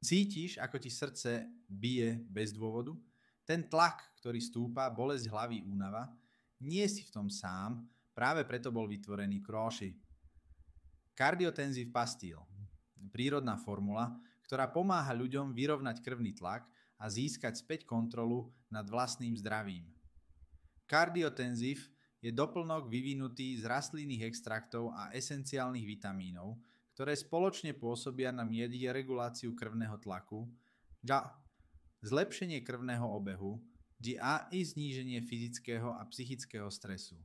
Cítiš, ako ti srdce bije bez dôvodu? Ten tlak, ktorý stúpa, bolesť hlavy, únava, nie si v tom sám, práve preto bol vytvorený Kroši. Cardiotensive Pastil. Prírodná formula, ktorá pomáha ľuďom vyrovnať krvný tlak a získať späť kontrolu nad vlastným zdravím. Cardiotensive je doplnok vyvinutý z rastlinných extraktov a esenciálnych vitamínov, ktoré spoločne pôsobia na reguláciu krvného tlaku, zlepšenie krvného obehu a i zníženie fyzického a psychického stresu.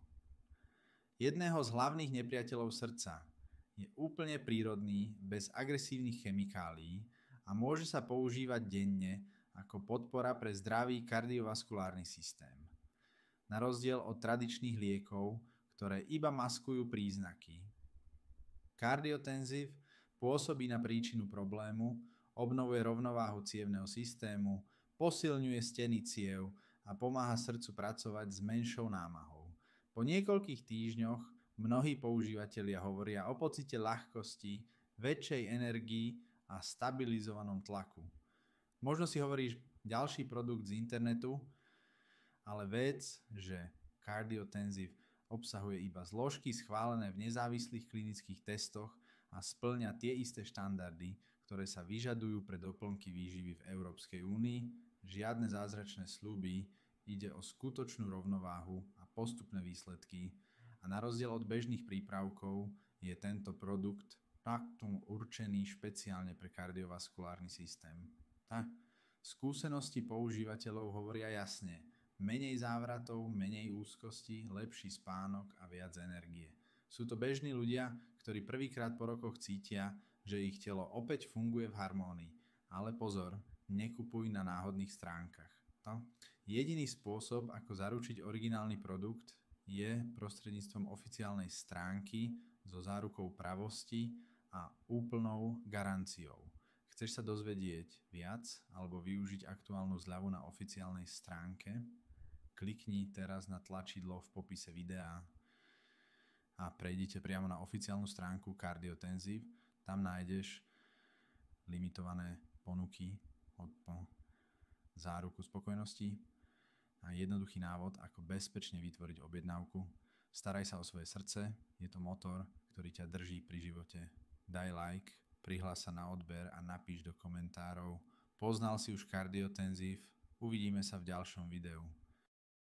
Jedného z hlavných nepriateľov srdca je úplne prírodný, bez agresívnych chemikálií a môže sa používať denne ako podpora pre zdravý kardiovaskulárny systém. Na rozdiel od tradičných liekov, ktoré iba maskujú príznaky. Cardiotensive pôsobí na príčinu problému, obnovuje rovnováhu cievneho systému, posilňuje steny ciev a pomáha srdcu pracovať s menšou námahou. Po niekoľkých týždňoch mnohí používatelia hovoria o pocite ľahkosti, väčšej energii a stabilizovanom tlaku. Možno si hovoríš ďalší produkt z internetu, ale vedz, že Cardiotensive obsahuje iba zložky schválené v nezávislých klinických testoch a spĺňa tie isté štandardy, ktoré sa vyžadujú pre doplnky výživy v Európskej únii. Žiadne zázračné sľuby, ide o skutočnú rovnováhu a postupné výsledky a na rozdiel od bežných prípravkov je tento produkt určený špeciálne pre kardiovaskulárny systém. Skúsenosti používateľov hovoria jasne. Menej závratov, menej úzkosti, lepší spánok a viac energie. Sú to bežní ľudia, ktorí prvýkrát po rokoch cítia, že ich telo opäť funguje v harmónii. Ale pozor, nekupuj na náhodných stránkach. Jediný spôsob, ako zaručiť originálny produkt, je prostredníctvom oficiálnej stránky so zárukou pravosti a úplnou garanciou. Chceš sa dozvedieť viac alebo využiť aktuálnu zľavu na oficiálnej stránke? Klikni teraz na tlačidlo v popise videa a prejdite priamo na oficiálnu stránku Cardiotensive. Tam nájdeš limitované ponuky od záruku spokojnosti a jednoduchý návod, ako bezpečne vytvoriť objednávku. Staraj sa o svoje srdce, je to motor, ktorý ťa drží pri živote. Daj like, prihlás sa na odber a napíš do komentárov. Poznal si už Cardiotensive? Uvidíme sa v ďalšom videu.